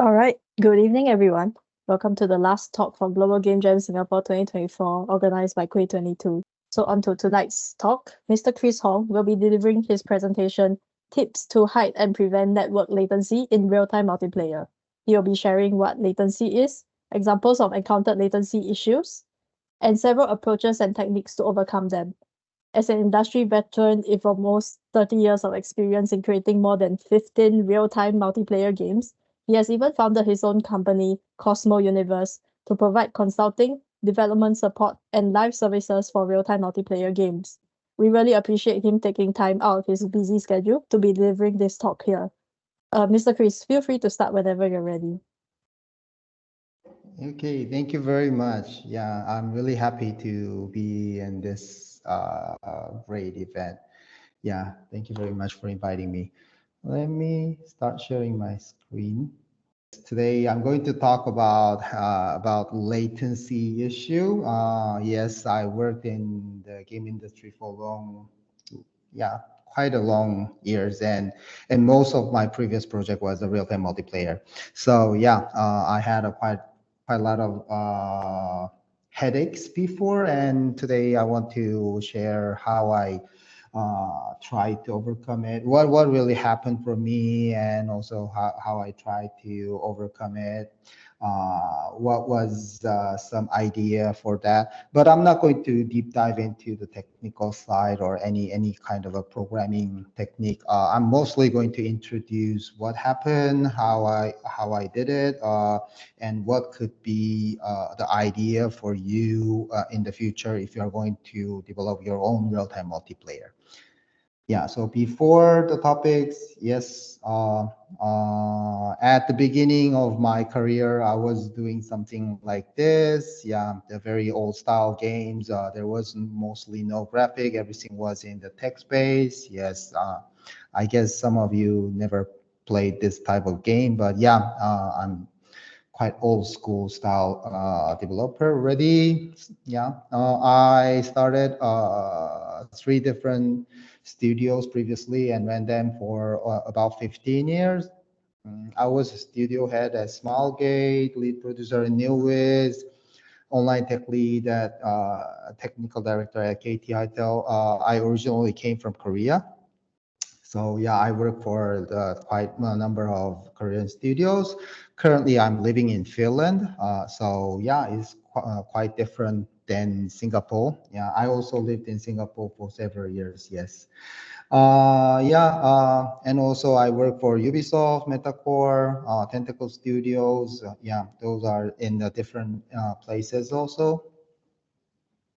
All right. Good evening, everyone. Welcome to the last talk for Global Game Jam Singapore 2024, organized by Kueh 22. So on to tonight's talk, Mr. Chris Hong will be delivering his presentation, Tips to Hide and Prevent Network Latency in Real-Time Multiplayer. He will be sharing what latency is, examples of encountered latency issues, and several approaches and techniques to overcome them. As an industry veteran with almost 30 years of experience in creating more than 15 real-time multiplayer games, he has even founded his own company, CosmoUniverse, to provide consulting, development support, and live services for real-time multiplayer games. We really appreciate him taking time out of his busy schedule to be delivering this talk here. Mr. Chris, feel free to start whenever you're ready. Okay, thank you very much. Yeah, I'm really happy to be in this great event. Yeah, thank you very much for inviting me. Let me start sharing my screen. Today, I'm going to talk about latency issue. Yes, I worked in the game industry for yeah, quite a long years, and most of my previous project was a real-time multiplayer. So yeah, I had a quite a lot of headaches before, and today I want to share how I try to overcome it, what really happened for me, and also how I try to overcome it, what was some idea for that. But I'm not going to deep dive into the technical side or any kind of a programming technique. I'm mostly going to introduce what happened, how I did it, and what could be the idea for you in the future if you're going to develop your own real-time multiplayer. Yeah, so before the topics, yes, at the beginning of my career, I was doing something like this. Yeah, the very old style games. There was mostly no graphic. Everything was in the text base. Yes, I guess some of you never played this type of game, but yeah, I'm quite old school style developer already. Yeah, I started three different studios previously and ran them for about 15 years. I was a studio head at Smilegate, lead producer in Newwiz, online tech lead at technical director at KT Hitel. I originally came from Korea. So yeah, I work for quite a number of Korean studios. Currently, I'm living in Finland. So yeah, it's quite different than Singapore. Yeah, I also lived in Singapore for several years. Yes. And also I work for Ubisoft, Metacore, Tentacle Studios. Yeah, those are in the different places also.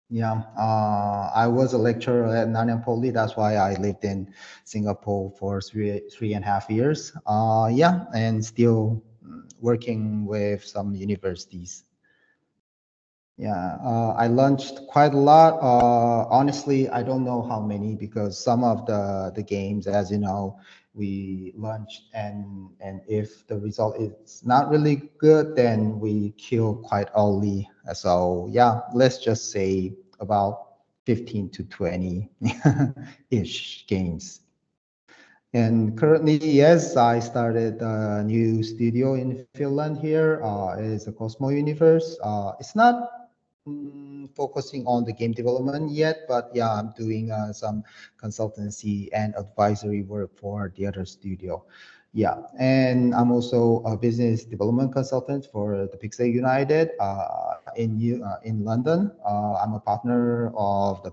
Yeah, I was a lecturer at Nanyang Poly. That's why I lived in Singapore for three and a half years. Yeah, and still working with some universities. Yeah, I launched quite a lot. Honestly, I don't know how many because some of the games, as you know, we launched and if the result is not really good, then we kill quite early. So yeah, let's just say about 15 to 20 ish games. And currently, yes, I started a new studio in Finland here. It is a CosmoUniverse. It's not focusing on the game development yet, but yeah, I'm doing some consultancy and advisory work for the other studio. Yeah, and I'm also a business development consultant for the Pixel United in London. I'm a partner of the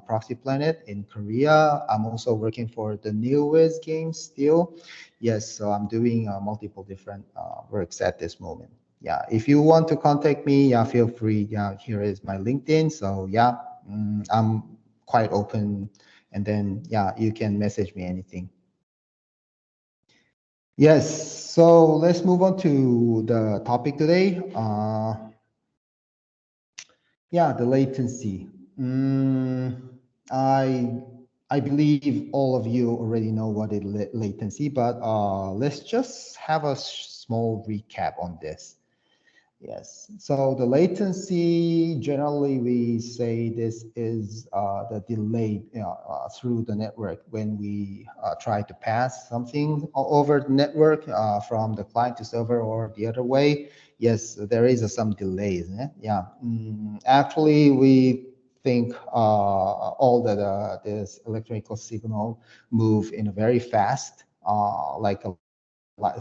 Proxy Planet in Korea. I'm also working for the Newwiz games still. Yes, so I'm doing multiple different works at this moment. Yeah, if you want to contact me, yeah, feel free. Yeah, here is my LinkedIn. So yeah, I'm quite open. And then yeah, you can message me anything. Yes, so let's move on to the topic today. Yeah, the latency. I I believe all of you already know what is latency, but let's just have a small recap on this. Yes. So the latency, generally we say this is the delay through the network when we try to pass something over the network from the client to server or the other way. Yes, there is some delays. Yeah. Actually, we think all that this electrical signal move in a very fast, like a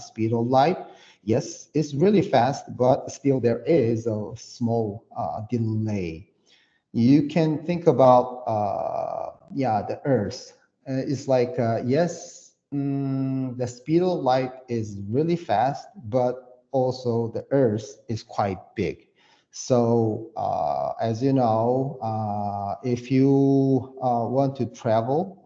speed of light. Yes, it's really fast, but still there is a small delay. You can think about, yeah, the Earth. It's like, yes, the speed of light is really fast, but also the Earth is quite big. So, as you know, if you want to travel,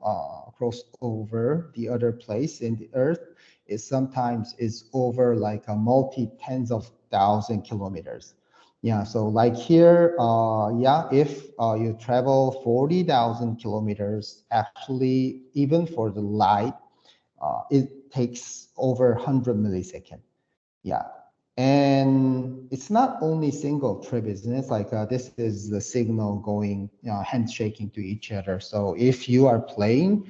cross over the other place in the Earth, it sometimes is over like a multi tens of thousand kilometers. Yeah, so like here, yeah, if you travel 40,000 kilometers, actually, even for the light, it takes over 100 milliseconds. Yeah. And it's not only single trip, isn't it? Like this is the signal going, handshaking to each other. So if you are playing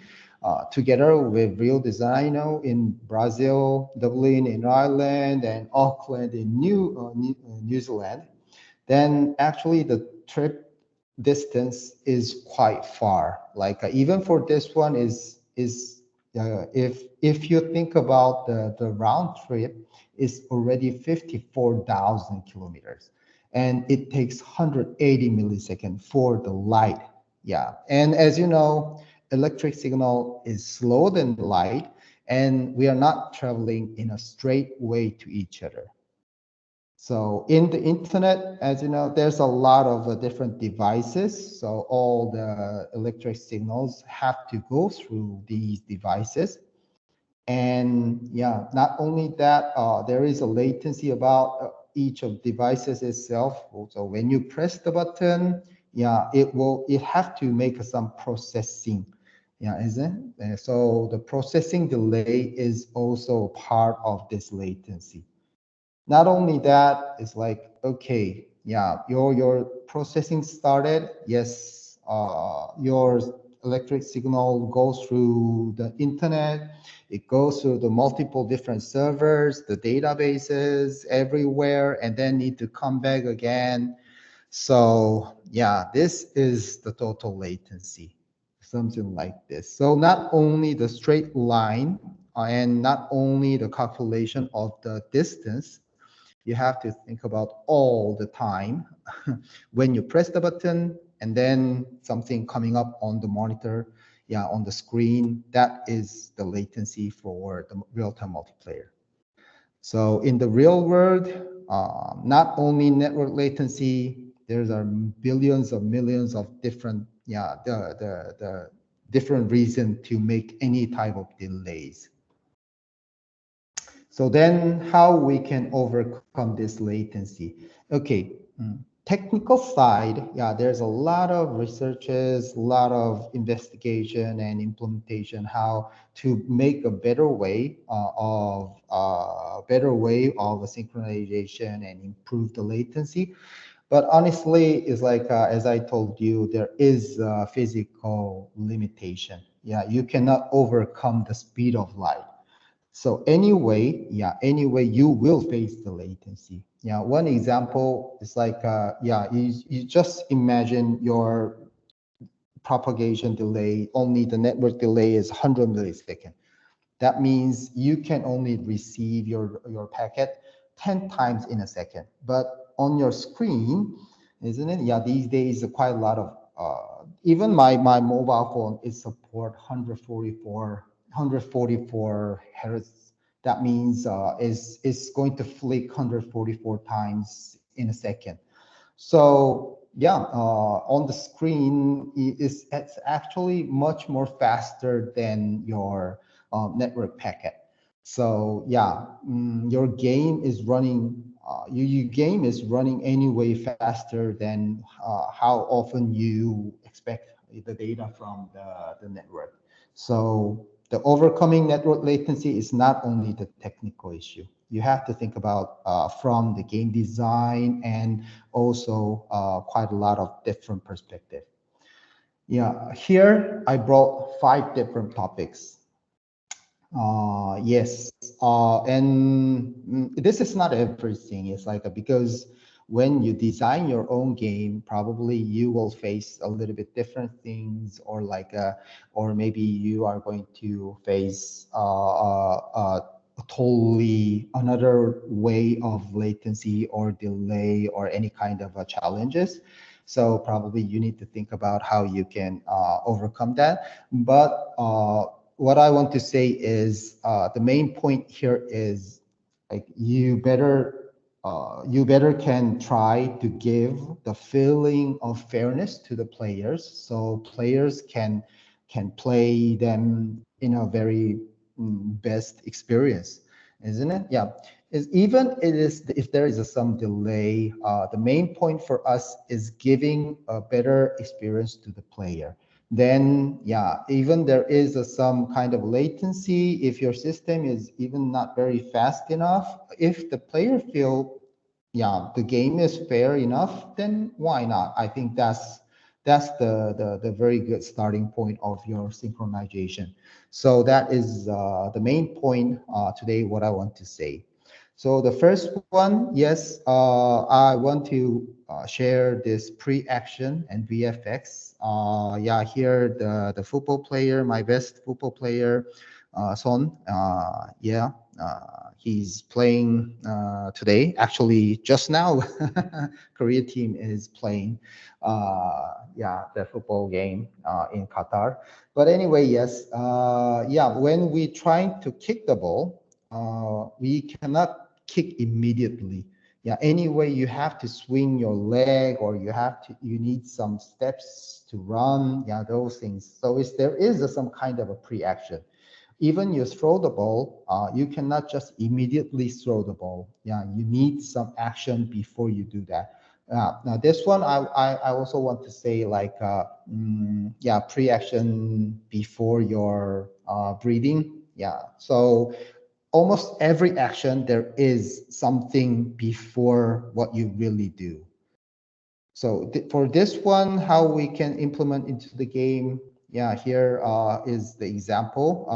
together with real design, in Brazil, Dublin in Ireland, and Auckland in New Zealand, then actually the trip distance is quite far. Like even for this one is if you think about the round trip is already 54,000 kilometers, and it takes 180 milliseconds for the light. Yeah, and as you know, electric signal is slower than light, and we are not traveling in a straight way to each other. So in the internet, as you know, there's a lot of different devices. So all the electric signals have to go through these devices. And yeah, not only that, there is a latency about each of devices itself. So when you press the button, yeah, it have to make some processing. Yeah, isn't it? So the processing delay is also part of this latency. Not only that, it's like, okay, yeah, your processing started. Yes, your electric signal goes through the internet. It goes through the multiple different servers, the databases everywhere, and then need to come back again. So yeah, this is the total latency, something like this. So not only the straight line and not only the calculation of the distance, you have to think about all the time when you press the button and then something coming up on the monitor, yeah, on the screen. That is the latency for the real-time multiplayer. So in the real world, not only network latency, there's are billions of millions of different, yeah, the different reason to make any type of delays. So then how we can overcome this latency? Okay, technical side, yeah, there's a lot of researches, a lot of investigation and implementation how to make a better way of synchronization and improve the latency. But honestly, it's like, as I told you, there is a physical limitation. Yeah, you cannot overcome the speed of light. So anyway, yeah, anyway, you will face the latency. Yeah, one example is like, yeah, you just imagine your propagation delay, only the network delay is 100 milliseconds. That means you can only receive your packet 10 times in a second. But on your screen, isn't it? Yeah, these days quite a lot of, even my mobile phone is support 144 hertz. That means is going to flick 144 times in a second. So yeah, on the screen it's actually much more faster than your network packet. So yeah, your game is running. Your game is running anyway faster than how often you expect the data from the network. So the overcoming network latency is not only the technical issue. You have to think about from the game design and also quite a lot of different perspective. Yeah, here I brought 5 different topics. Yes, and this is not everything. It's like because when you design your own game, probably you will face a little bit different things, or like, or maybe you are going to face a totally another way of latency or delay or any kind of challenges. So probably you need to think about how you can overcome that. But what I want to say is the main point here is like you better can try to give the feeling of fairness to the players, so players can play them in a very best experience, isn't it? Yeah. Is even it is if there is some delay, the main point for us is giving a better experience to the player. Then yeah, even there is some kind of latency, if your system is even not very fast enough, if the player feel yeah the game is fair enough, then why not? I think that's the very good starting point of your synchronization. So that is the main point today what I want to say. So the first one, yes, I want to share this pre-action and VFX. Yeah, here the football player, my best football player, Son. Yeah, he's playing today. Actually, just now, Korea team is playing. Yeah, the football game in Qatar. But anyway, yes, yeah. When we trying to kick the ball, we cannot kick immediately. Yeah, anyway, you have to swing your leg, or you need some steps to run. Yeah, those things. So there is some kind of a pre-action. Even you throw the ball, you cannot just immediately throw the ball. Yeah, you need some action before you do that. Now this one, I also want to say like, yeah, pre-action before your breathing. Yeah, so almost every action, there is something before what you really do. So for this one, how we can implement into the game, yeah, here is the example.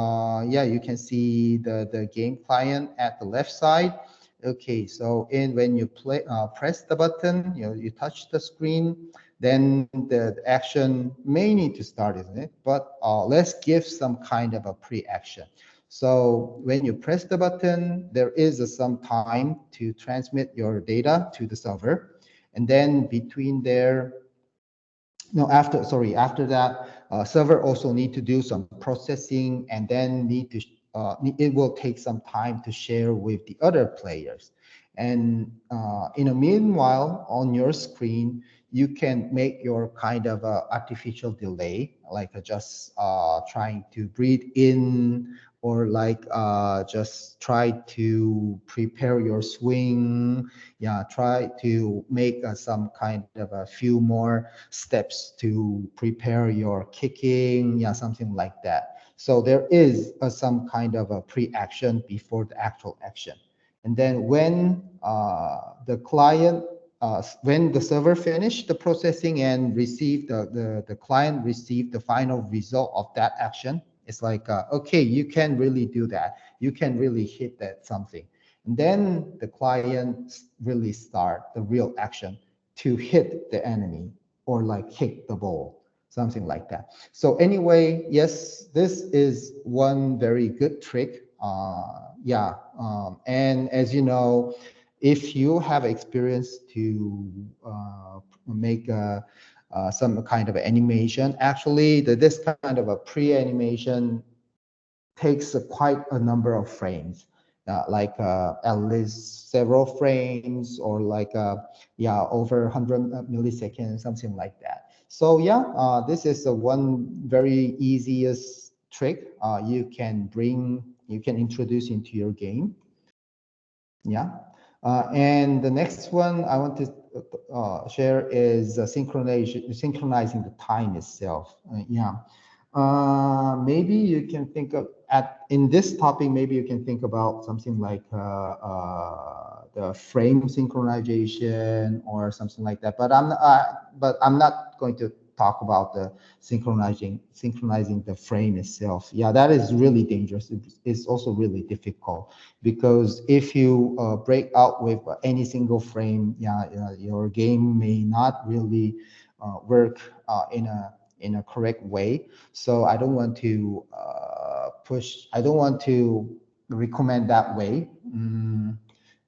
Yeah, you can see the game client at the left side. Okay, so when you press the button, you touch the screen, then the action may need to start, isn't it? But let's give some kind of a pre-action. So when you press the button, there is some time to transmit your data to the server. And then between there, no, after that, server also need to do some processing, and then it will take some time to share with the other players. And in a meanwhile, on your screen, you can make your kind of artificial delay, like just trying to breathe in, or like just try to prepare your swing. Yeah, try to make some kind of a few more steps to prepare your kicking. Yeah, something like that. So there is some kind of a pre-action before the actual action. And then when when the server finished the processing and received the client received the final result of that action, it's like, okay, you can really do that. You can really hit that something. And then the client really start the real action to hit the enemy, or like kick the ball, something like that. So anyway, yes, this is one very good trick. Yeah, and as you know, if you have experience to make some kind of animation, actually this kind of a pre-animation takes quite a number of frames, like at least several frames, or like yeah, over 100 milliseconds, something like that. So yeah, this is the one very easiest trick you can introduce into your game. Yeah. And the next one I want to share is synchronizing the time itself. Yeah. Maybe you can think of in this topic. Maybe you can think about something like the frame synchronization or something like that. But I'm not going to talk about the synchronizing the frame itself. Yeah, that is really dangerous. It's also really difficult because if you break out with any single frame, yeah, your game may not really work in a correct way. So I don't want to I don't want to recommend that way.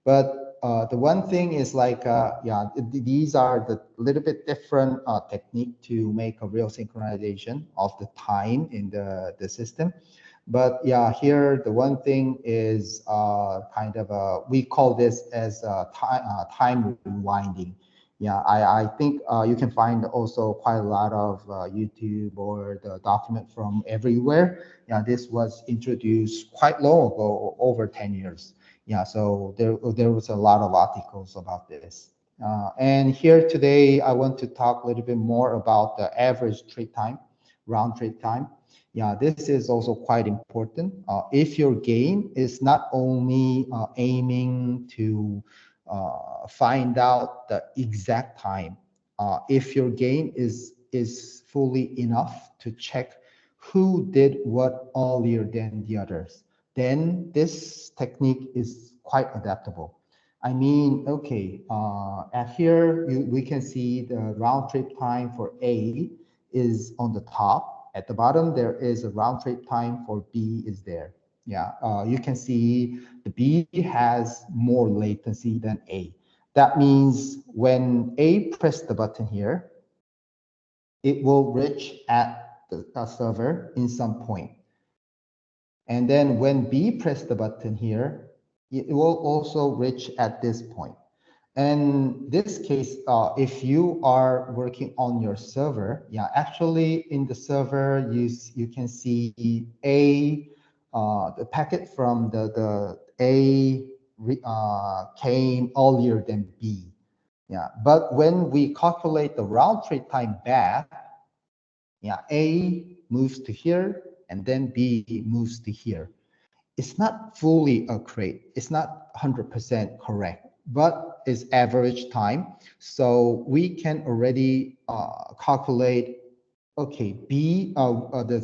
But the one thing is like, yeah, these are the little bit different technique to make a real synchronization of the time in the system. But yeah, here the one thing is kind of we call this as time rewinding. Yeah, I think you can find also quite a lot of YouTube or the document from everywhere. Yeah, this was introduced quite long ago, over 10 years. Yeah, so there was a lot of articles about this. And here today, I want to talk a little bit more about the average trade time, round trip time. Yeah, this is also quite important. If your game is not only aiming to find out the exact time, if your game is fully enough to check who did what earlier than the others, then this technique is quite adaptable. I mean, okay, at here we can see the round trip time for A is on the top. At the bottom, there is a round trip time for B is there. Yeah, you can see the B has more latency than A. That means when A press the button here, it will reach at the server in some point. And then when B press the button here, it will also reach at this point. And this case, if you are working on your server, yeah, actually in the server, you can see the packet from the A came earlier than B. Yeah, but when we calculate the round trip time back, yeah, A moves to here and then B moves to here. It's not fully accurate. It's not 100% correct, but it's average time. So we can already calculate, okay, the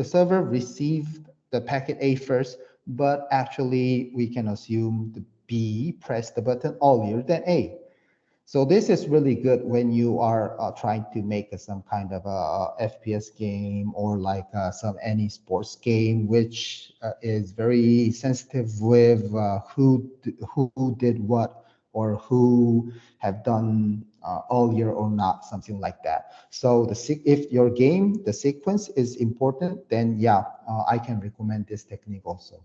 server received the packet A first, but actually we can assume the B pressed the button earlier than A. So this is really good when you are trying to make some kind of a FPS game or like any sports game, which is very sensitive with who did what or who have done earlier or not, something like that. So if your game, the sequence is important, then yeah, I can recommend this technique also.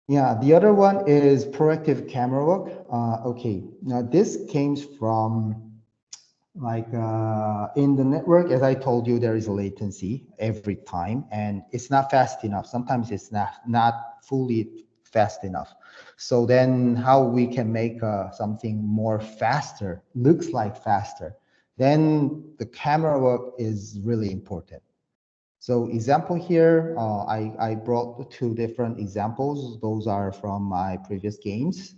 Yeah, the other one is proactive camera work. Okay, now this came from like in the network, as I told you, there is a latency every time, and it's not fast enough. Sometimes it's not fully fast enough. So then how we can make something more faster, looks like faster, then the camera work is really important. So example here, I brought two different examples. Those are from my previous games.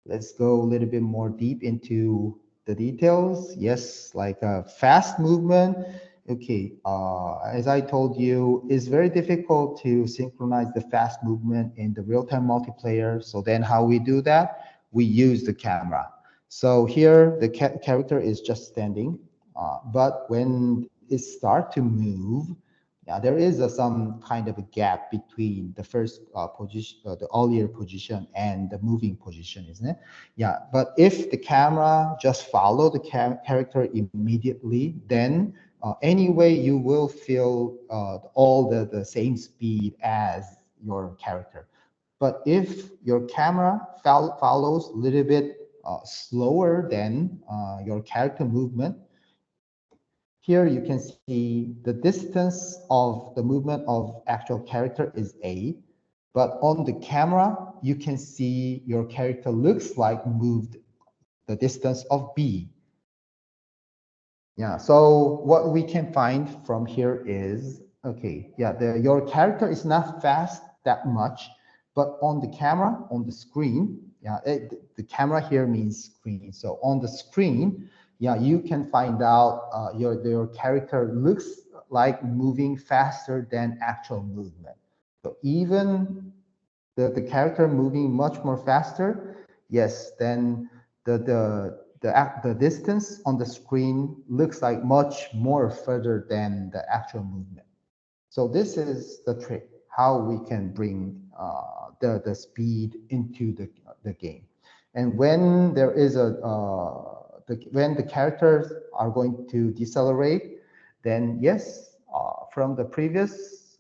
Let's go a little bit more deep into the details. Yes, like a fast movement. Okay, as I told you, it's very difficult to synchronize the fast movement in the real-time multiplayer. So then how we do that? We use the camera. So here the character is just standing, but when it start to move, yeah, there is some kind of a gap between the first position, the earlier position and the moving position, isn't it? Yeah, but if the camera just follow the character immediately, then anyway, you will feel all the same speed as your character. But if your camera follows a little bit slower than your character movement, here you can see the distance of the movement of actual character is A, but on the camera, you can see your character looks like moved the distance of B. Yeah, so what we can find from here is, okay, yeah, your character is not fast that much, but on the camera, on the screen, yeah, the camera here means screen. So on the screen, yeah, you can find out your character looks like moving faster than actual movement. So even the character moving much more faster, yes, then the distance on the screen looks like much more further than the actual movement. So this is the trick, how we can bring the speed into the game. And when there is when the characters are going to decelerate, then yes, from the previous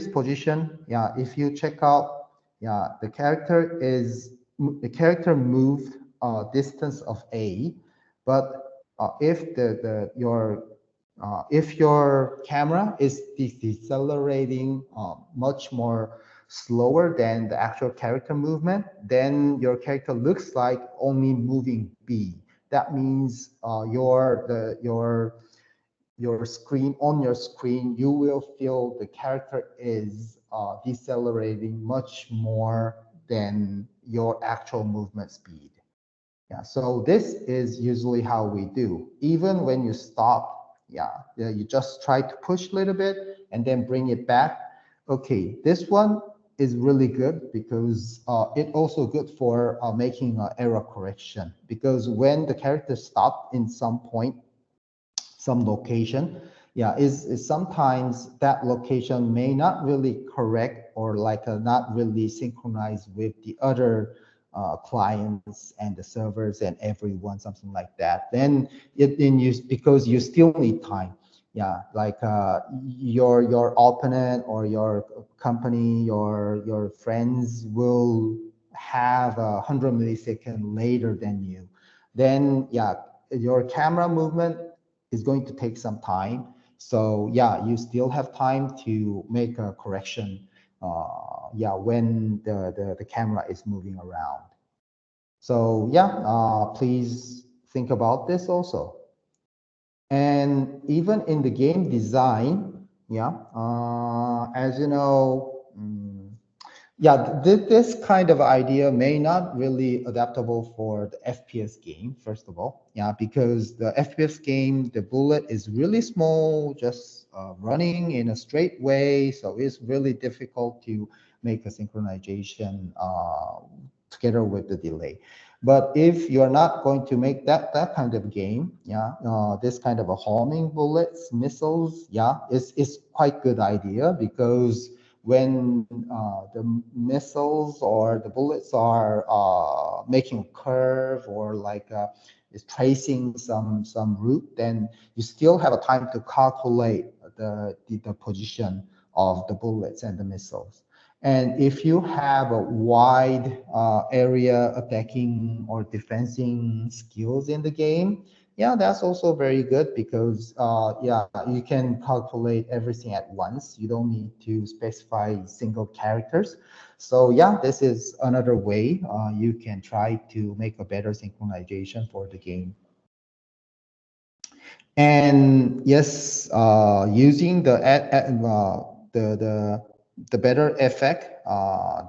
position, yeah, if you check out, yeah, the character moved distance of a, but if if your camera is decelerating much more slower than the actual character movement, then your character looks like only moving b. That means your screen, on your screen, you will feel the character is decelerating much more than your actual movement speed. Yeah, so this is usually how we do. Even when you stop, yeah, you just try to push a little bit and then bring it back. Okay, this one is really good because it also good for making error correction, because when the character stop in some point, some location, yeah, is sometimes that location may not really correct, or like not really synchronized with the other clients and the servers and everyone, something like that. Then because you still need time, yeah, like your opponent or your company, your friends will have 100 milliseconds later than you. Then yeah, your camera movement is going to take some time. So yeah, you still have time to make a correction. Yeah, when the camera is moving around. So yeah, please think about this also. And even in the game design, yeah, as you know, yeah, this kind of idea may not really adaptable for the FPS game, first of all. Yeah, because the FPS game, the bullet is really small, just running in a straight way. So it's really difficult to make a synchronization together with the delay. But if you're not going to make that kind of game, yeah, this kind of a homing bullets, missiles, yeah, it's quite good idea, because when the missiles or the bullets are making a curve, or like is tracing some route, then you still have a time to calculate the position of the bullets and the missiles. And if you have a wide area attacking or defending skills in the game, yeah, that's also very good, because yeah, you can calculate everything at once. You don't need to specify single characters. So yeah, this is another way you can try to make a better synchronization for the game. And yes, using the better effect,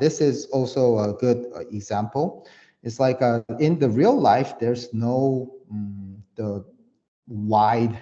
this is also a good example. It's like in the real life, there's no the wide,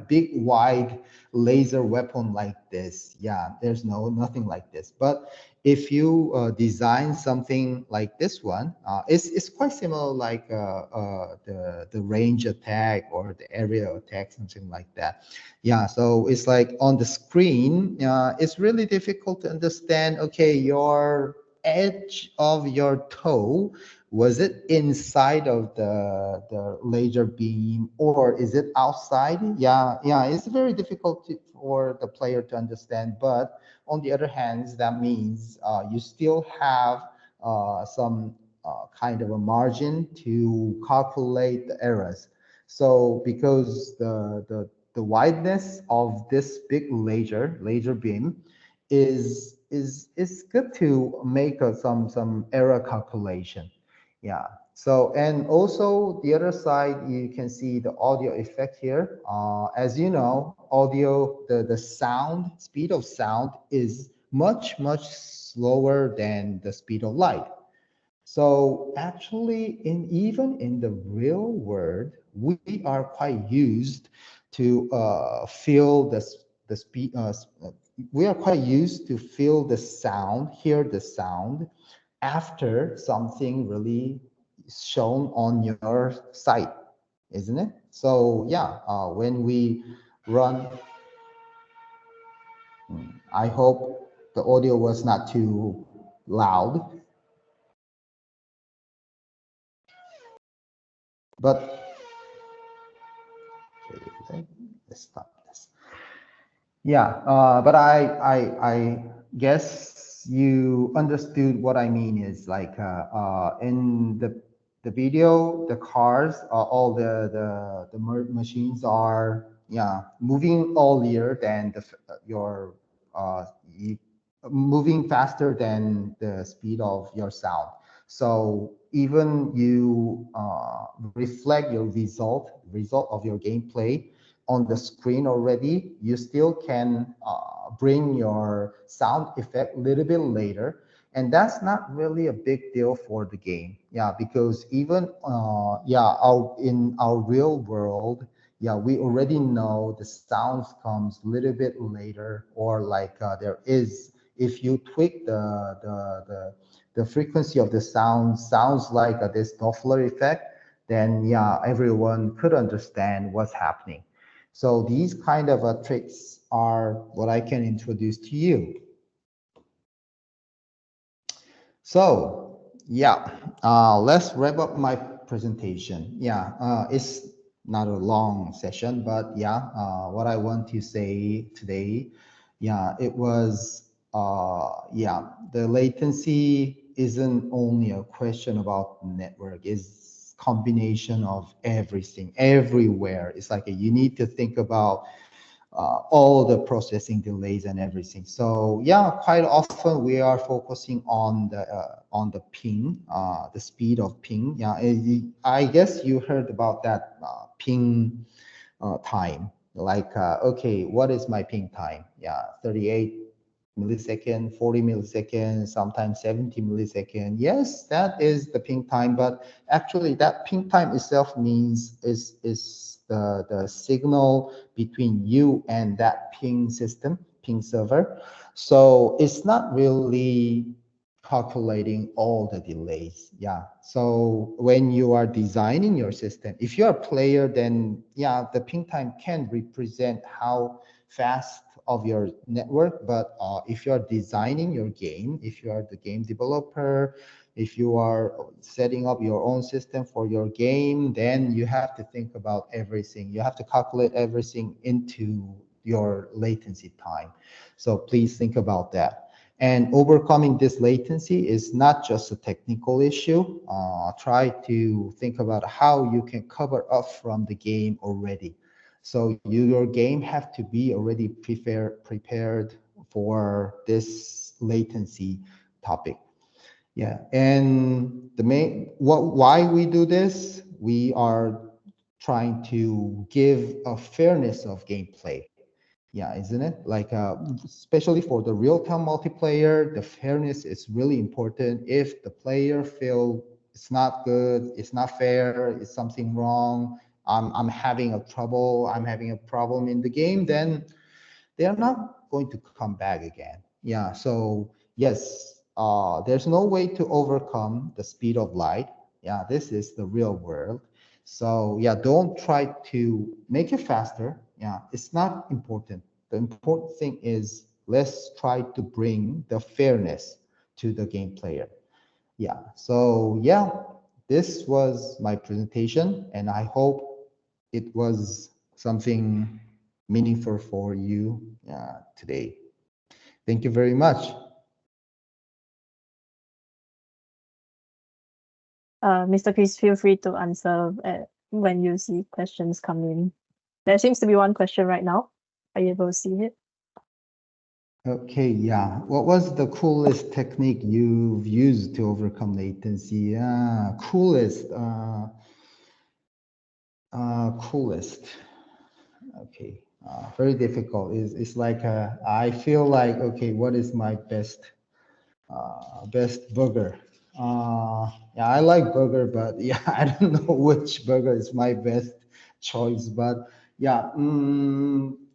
big wide laser weapon like this. Yeah, there's nothing like this. But if you design something like this one, it's quite similar, like the range attack or the area attack, something like that. Yeah, so it's like on the screen, it's really difficult to understand. Okay, your edge of your toe, was it inside of the laser beam, or is it outside? Yeah, it's very difficult for the player to understand. But on the other hand, that means you still have some kind of a margin to calculate the errors. So because the wideness of this big laser beam is good to make some error calculation. Yeah. So, and also the other side, you can see the audio effect here. As you know, audio, the sound, speed of sound is much, much slower than the speed of light. So actually, in even in the real world, we are quite used to feel the speed. We are quite used to feel the sound, hear the sound after something really shown on your site, isn't it? So yeah, when we run, I hope the audio was not too loud, but okay, let's stop this. Yeah, but I guess you understood what I mean is like in the video, the cars, all machines are yeah moving earlier than your you, moving faster than the speed of your sound. So even you reflect your result of your gameplay on the screen already, you still can bring your sound effect a little bit later. And that's not really a big deal for the game. Yeah, because even in our real world, yeah, we already know the sounds comes a little bit later, or like there is, if you tweak the frequency of the sound, sounds like this Doppler effect, then yeah, everyone could understand what's happening. So these kind of tricks are what I can introduce to you. So yeah, let's wrap up my presentation. Yeah, it's not a long session, but yeah, what I want to say today, yeah, it was, yeah, the latency isn't only a question about network, it's combination of everything, everywhere. It's like you need to think about all the processing delays and everything. So yeah, quite often we are focusing on the ping, the speed of ping. Yeah, I guess you heard about that ping time. Like, okay, what is my ping time? Yeah, 38 millisecond, 40 milliseconds, sometimes 70 millisecond. Yes, that is the ping time, but actually that ping time itself means is the signal between you and that ping system, ping server. So it's not really calculating all the delays. Yeah. So when you are designing your system, if you're a player, then yeah, the ping time can represent how fast of your network. But if you are designing your game, if you are the game developer, if you are setting up your own system for your game, then you have to think about everything. You have to calculate everything into your latency time. So please think about that. And overcoming this latency is not just a technical issue. Try to think about how you can cover up from the game already. So your game have to be already prepared for this latency topic. Yeah, and why we do this, we are trying to give a fairness of gameplay. Yeah, isn't it? Like, especially for the real-time multiplayer, the fairness is really important. If the player feel it's not good, it's not fair, it's something wrong, I'm having a trouble, I'm having a problem in the game, then they are not going to come back again. Yeah, so yes, there's no way to overcome the speed of light. Yeah, this is the real world. So yeah, don't try to make it faster. Yeah, it's not important. The important thing is let's try to bring the fairness to the game player. Yeah, so yeah, this was my presentation, and I hope it was something meaningful for you today. Thank you very much. Mr. Chris, feel free to answer when you see questions come in. There seems to be one question right now. Are you able to see it? Okay, yeah. What was the coolest technique you've used to overcome latency? Coolest. Coolest. Okay. Very difficult. It's like I feel like okay, what is my best burger? Yeah, I like burger, but yeah, I don't know which burger is my best choice. But yeah,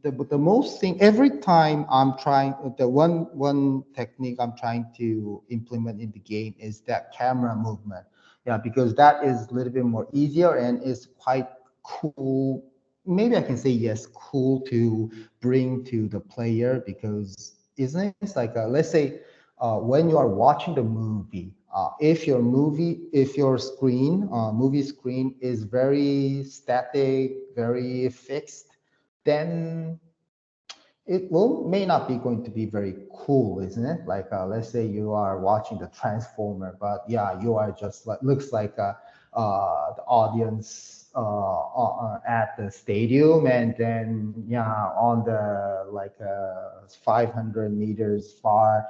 the most thing every time I'm trying the one technique I'm trying to implement in the game is that camera movement. Yeah, because that is a little bit more easier and is quite cool. Maybe I can say yes, cool to bring to the player because isn't it like let's say when you are watching the movie, if your screen, movie screen is very static, very fixed, then it will may not be going to be very cool, isn't it? Like let's say you are watching the Transformer, but yeah, you are just like looks like the audience at the stadium, and then yeah, on the like 500 meters far,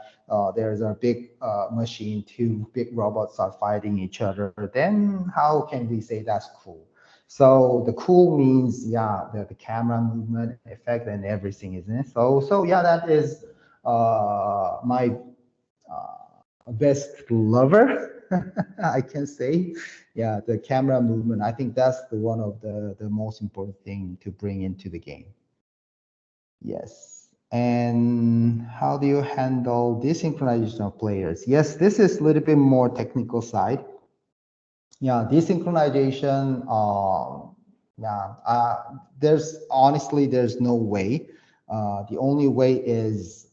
there's a big machine. Two big robots are fighting each other. Then how can we say that's cool? So the cool means, yeah, the camera movement effect and everything, isn't it? So yeah, that is my best lover, I can say. Yeah, the camera movement. I think that's the one of the most important thing to bring into the game. Yes. And how do you handle desynchronization of players? Yes, this is a little bit more technical side. Yeah, desynchronization. Yeah, there's honestly there's no way. The only way is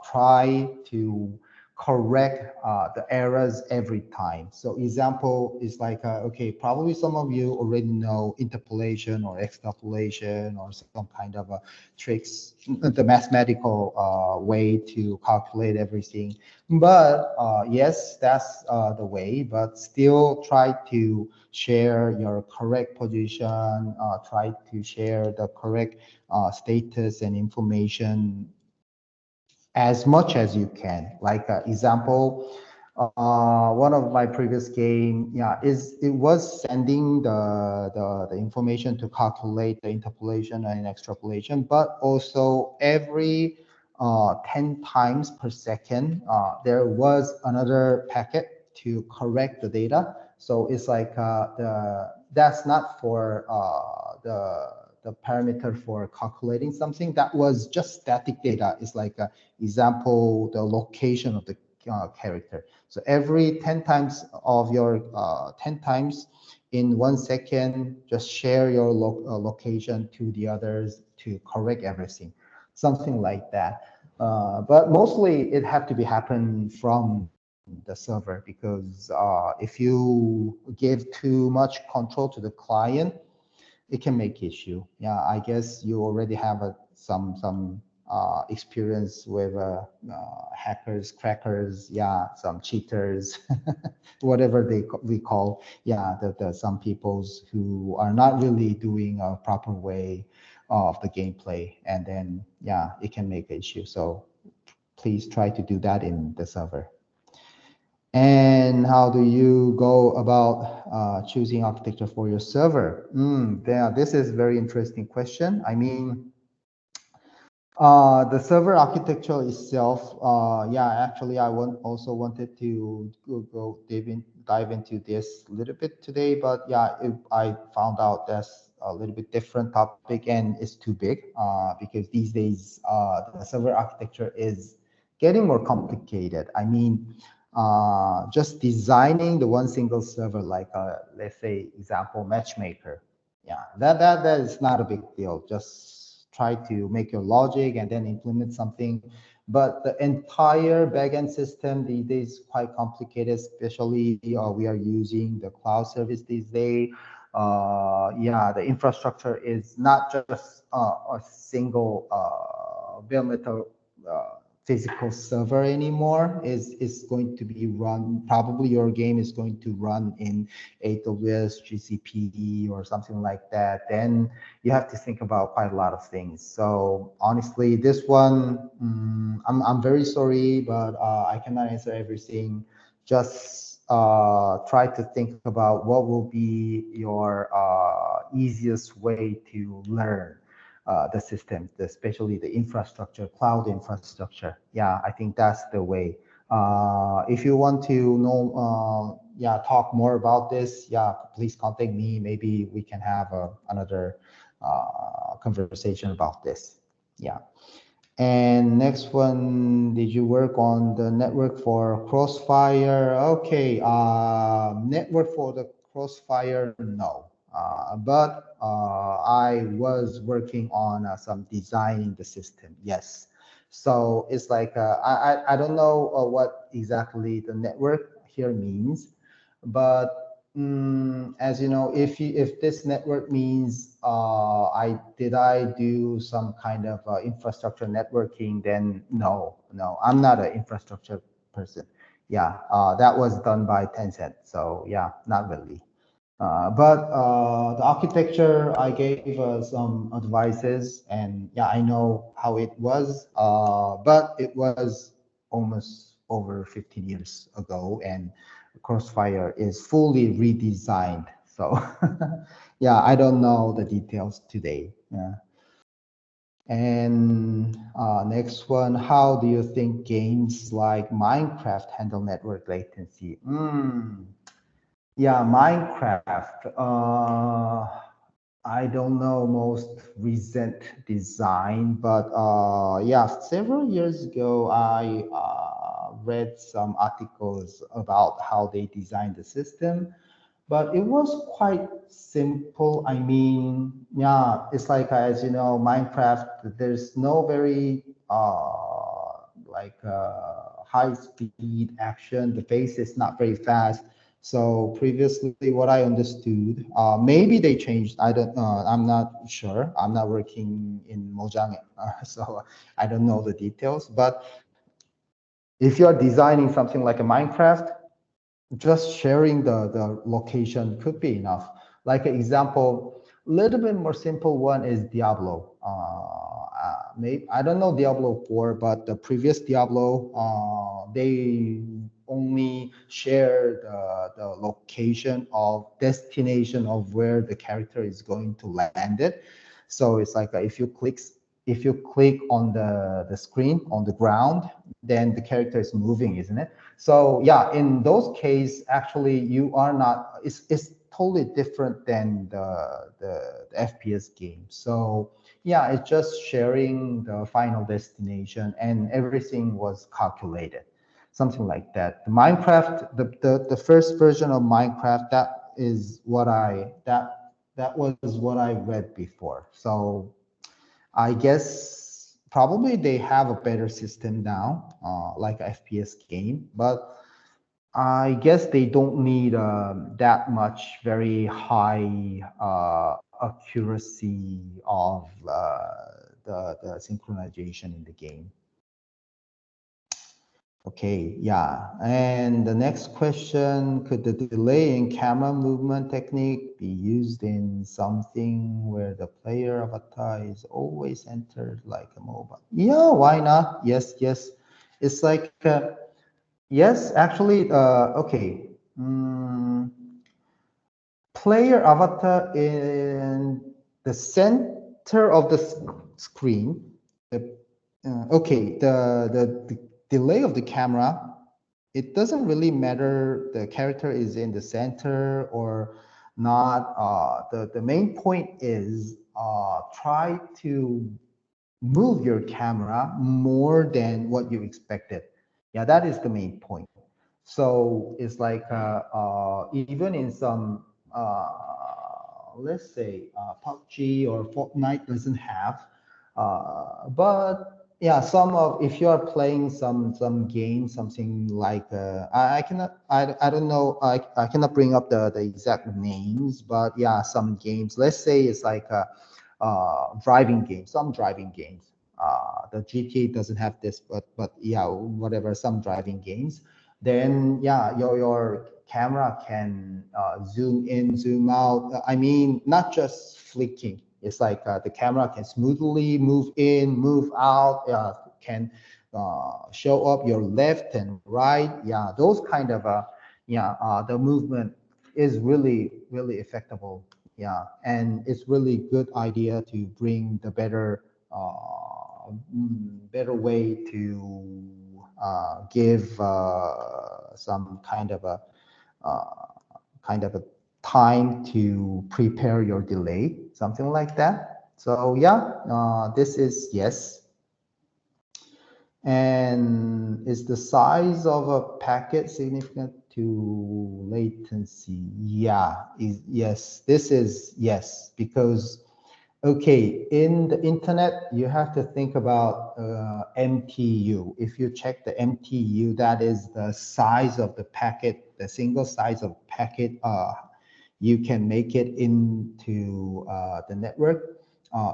try to correct the errors every time. So example is like okay, probably some of you already know interpolation or extrapolation or some kind of tricks, the mathematical way to calculate everything. But yes, that's the way, but still try to share your correct position, try to share the correct status and information as much as you can. Like example, one of my previous game, yeah, is it was sending the information to calculate the interpolation and extrapolation, but also every 10 times per second, there was another packet to correct the data. So it's like that's not for the parameter for calculating something. That was just static data. It's like example, the location of the character. So every 10 times of your 10 times in 1 second, just share your location to the others to correct everything, something like that. But mostly it have to be happen from the server because if you give too much control to the client, it can make issue. Yeah, I guess you already have some experience with hackers, crackers, yeah, some cheaters, whatever we call, yeah, the some peoples who are not really doing a proper way of the gameplay, and then yeah, it can make issue. So please try to do that in the server. And how do you go about choosing architecture for your server? Yeah, this is very interesting question. I mean, the server architecture itself, yeah, actually, also wanted to dive into this a little bit today, but yeah, I found out that's a little bit different topic and it's too big because these days the server architecture is getting more complicated. I mean, just designing the one single server, like let's say example matchmaker, yeah, that is not a big deal. Just try to make your logic and then implement something. But the entire backend system these days is quite complicated, especially we are using the cloud service these days. Yeah, the infrastructure is not just a single bare metal physical server anymore. Is going to be run, probably your game is going to run in AWS, GCP, or something like that. Then you have to think about quite a lot of things. So honestly, this one, I'm very sorry, but I cannot answer everything. Just try to think about what will be your easiest way to learn the system, especially the infrastructure, cloud infrastructure. Yeah, I think that's the way. If you want to know, yeah, talk more about this, yeah, please contact me. Maybe we can have another conversation about this. Yeah. And next one, did you work on the network for Crossfire? Okay, network for the Crossfire, no. But I was working on some designing the system, yes. So it's like, I don't know what exactly the network here means, but as you know, if this network means I do some kind of infrastructure networking, then no, I'm not an infrastructure person. Yeah, that was done by Tencent. So yeah, not really. But the architecture, I gave some advices, and yeah, I know how it was, but it was almost over 15 years ago, and Crossfire is fully redesigned. So yeah, I don't know the details today. Yeah. And next one, how do you think games like Minecraft handle network latency? Yeah, Minecraft. I don't know most recent design, but yeah, several years ago, I read some articles about how they designed the system, but it was quite simple. I mean, yeah, it's like, as you know, Minecraft, there's no very high speed action. The pace is not very fast. So previously, what I understood, maybe they changed. I don't know. I'm not sure. I'm not working in Mojang, so I don't know the details. But if you are designing something like a Minecraft, just sharing the location could be enough. Like an example, a little bit more simple one is Diablo. Maybe I don't know Diablo 4, but the previous Diablo, they only share the location of destination of where the character is going to land it. So it's like if you click on the screen on the ground, then the character is moving, isn't it? So yeah, in those cases, actually, you are not. It's totally different than the FPS game. So yeah, it's just sharing the final destination, and everything was calculated, something like that. The Minecraft, the first version of Minecraft, that was what I read before. So I guess probably they have a better system now, like FPS game, but I guess they don't need that much very high accuracy of the synchronization in the game. Okay, yeah. And the next question, could the delay in camera movement technique be used in something where the player avatar is always entered like a mobile? Yeah, why not? Yes, yes. It's like, yes, actually, okay. Player avatar in the center of the screen. The, okay, the delay of the camera, it doesn't really matter the character is in the center or not. The main point is try to move your camera more than what you expected. Yeah, that is the main point. So it's like even in some, let's say PUBG or Fortnite doesn't have, but yeah, some of if you are playing some game, something like I cannot I don't know I cannot bring up the exact names, but yeah, some games. Let's say it's like driving games, some driving games. The GTA doesn't have this, but yeah, whatever, some driving games. Then yeah, your camera can zoom in, zoom out. I mean, not just flicking. It's like the camera can smoothly move in, move out. Can show up your left and right. Yeah, those kind of yeah, the movement is really effectable. Yeah, and it's really good idea to bring the better way to give some uh, kind of a time to prepare your delay, something like that. So yeah, this is yes. And is the size of a packet significant to latency? Yeah, yes, this is yes, because okay, in the internet, you have to think about MTU. If you check the MTU, that is the size of the packet, the single size of packet you can make it into the network.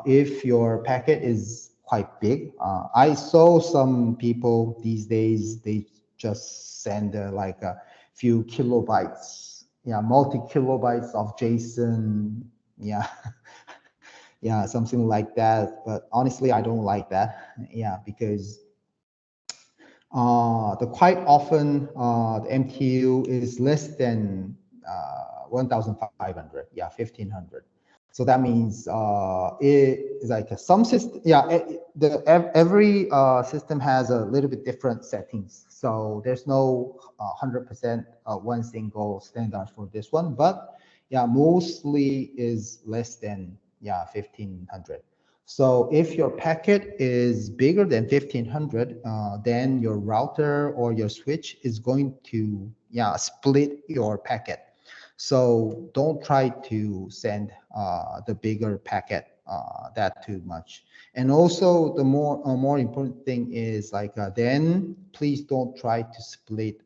If your packet is quite big, I saw some people these days, they just send like a few kilobytes, yeah, multi kilobytes of JSON, yeah, yeah, something like that. But honestly, I don't like that, yeah, because the quite often the MTU is less than 1,500, yeah, 1,500. So that means it is like some system, yeah, every system has a little bit different settings. So there's no 100% one single standard for this one, but yeah, mostly is less than, yeah, 1,500. So if your packet is bigger than 1,500, then your router or your switch is going to, yeah, split your packet. So don't try to send the bigger packet that too much. And also the more important thing is like then please don't try to split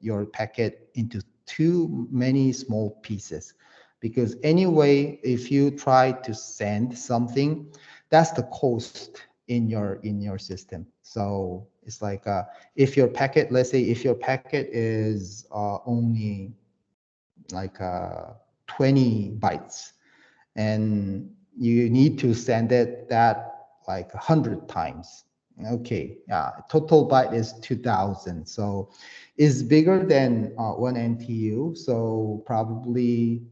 your packet into too many small pieces, because anyway, if you try to send something, that's the cost in your system. So it's like if your packet, let's say if your packet is only like 20 bytes, and you need to send it that like 100 times. Okay, total byte is 2,000. So it's bigger than one NTU. So probably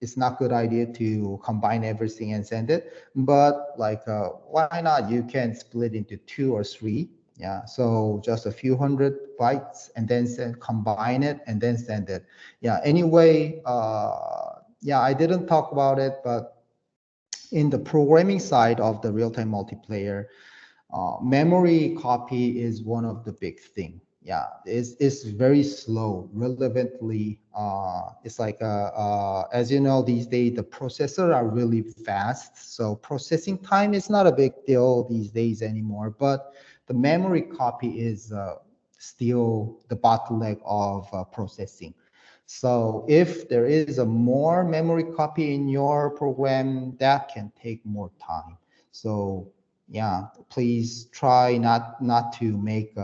it's not good idea to combine everything and send it. But like, why not? You can split into two or three. Yeah, so just a few hundred bytes and then combine it and then send it. Yeah, anyway, yeah, I didn't talk about it, but in the programming side of the real-time multiplayer, memory copy is one of the big thing. Yeah, it's very slow, relevantly. It's like, as you know, these days, the processor are really fast. So processing time is not a big deal these days anymore, but the memory copy is still the bottleneck of processing. So if there is a more memory copy in your program, that can take more time. So yeah, please try not to make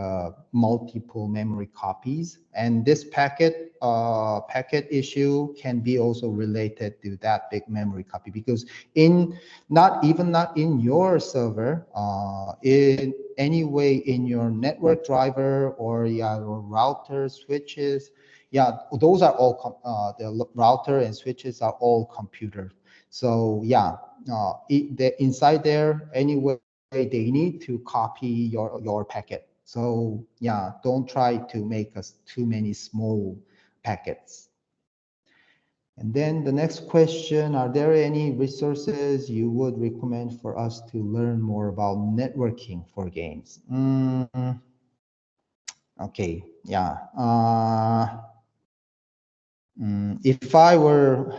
multiple memory copies. And this packet issue can be also related to that big memory copy, because not in your server, in any way in your network driver or your router switches, yeah, those are all the router and switches are all computers. So yeah, inside there anyway, they need to copy your packet. So yeah, don't try to make us too many small packets. And then the next question, are there any resources you would recommend for us to learn more about networking for games? Okay, yeah. If I were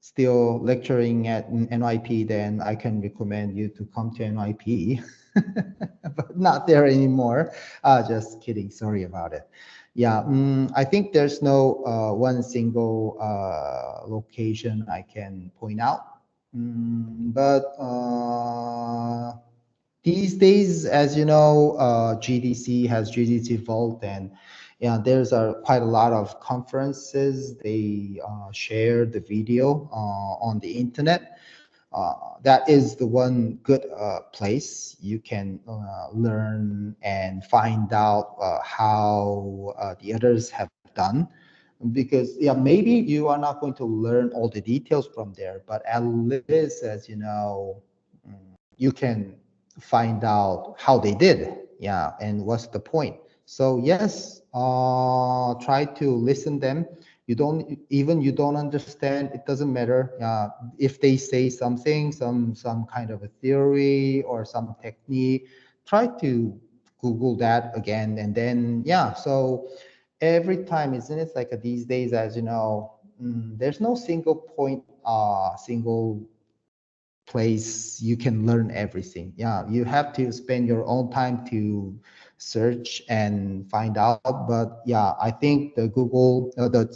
still lecturing at NYP, then I can recommend you to come to NYP, but not there anymore. Just kidding. Sorry about it. Yeah, I think there's no one single location I can point out. But These days, as you know, GDC has GDC Vault, and yeah, there's quite a lot of conferences. They share the video on the internet. That is the one good place you can learn and find out how the others have done. Because yeah, maybe you are not going to learn all the details from there, but at least, as you know, you can find out how they did, yeah, and what's the point. So yes, try to listen them. You don't, even you don't understand, it doesn't matter. If they say something, some kind of a theory or some technique, try to Google that again, and then yeah. So every time, isn't it, like these days, as you know, there's no single point, single place you can learn everything. Yeah, you have to spend your own time to search and find out. But yeah, I think the Google, the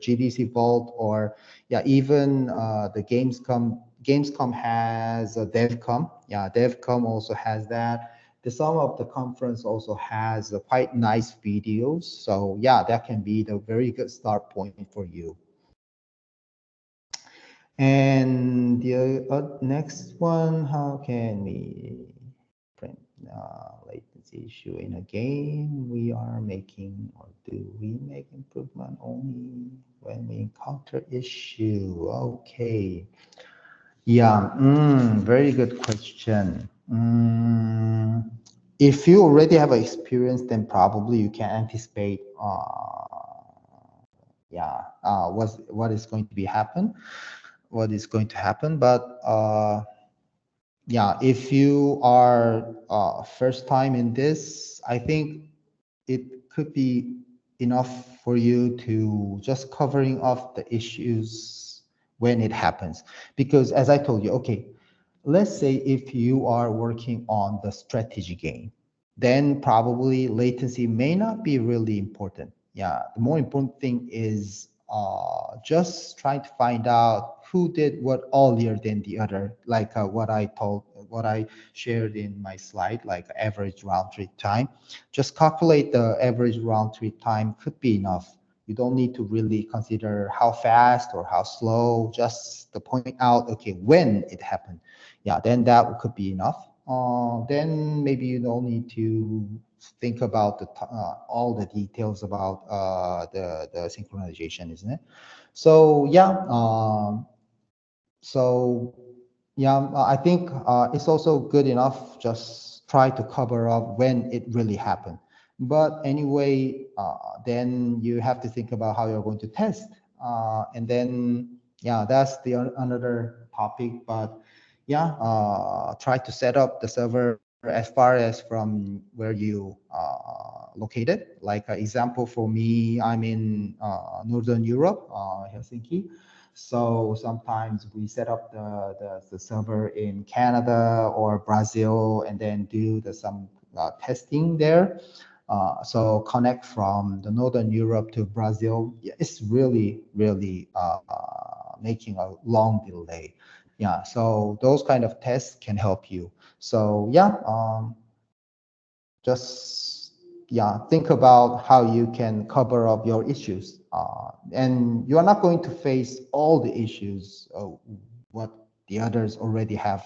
GDC Vault, or yeah, even the Gamescom has a DevCom. Yeah, DevCom also has that. Some of the conference also has quite nice videos. So yeah, that can be the very good start point for you. And the next one, how can we print latency issue in a game we are making, or do we make improvement only when we encounter issue? Okay. Yeah, very good question. If you already have experience, then probably you can anticipate what is going to be happen, what is going to happen. But yeah, if you are first time in this, I think it could be enough for you to just covering up the issues when it happens. Because as I told you, okay, let's say if you are working on the strategy game, then probably latency may not be really important. Yeah, the more important thing is just trying to find out who did what earlier than the other, like what I shared in my slide, like average round trip time. Just calculate the average round trip time could be enough. You don't need to really consider how fast or how slow, just to point out, okay, when it happened. Yeah, then that could be enough. Then maybe you don't need to think about all the details about the synchronization, isn't it? So yeah, so yeah, I think it's also good enough. Just try to cover up when it really happened. But anyway, then you have to think about how you're going to test. And then, yeah, that's the another topic. But yeah, try to set up the server as far as from where you located. Like example for me, I'm in Northern Europe, Helsinki. So sometimes we set up the server in Canada or Brazil, and then do some testing there. So connect from the Northern Europe to Brazil. Yeah, it's really making a long delay. Yeah, so those kind of tests can help you. So yeah, just yeah, think about how you can cover up your issues, and you are not going to face all the issues what the others already have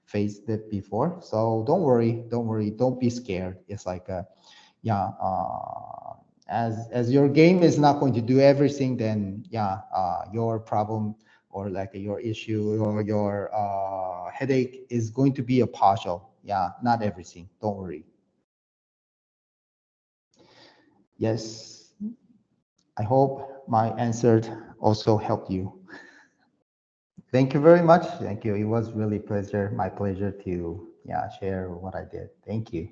faced it before. So don't worry, don't be scared. It's like a yeah, as your game is not going to do everything, then yeah, your problem or like your issue or your headache is going to be a partial. Yeah, not everything, don't worry. Yes, I hope my answer also helped you. Thank you very much. Thank you. It was really my pleasure to yeah share what I did. Thank you.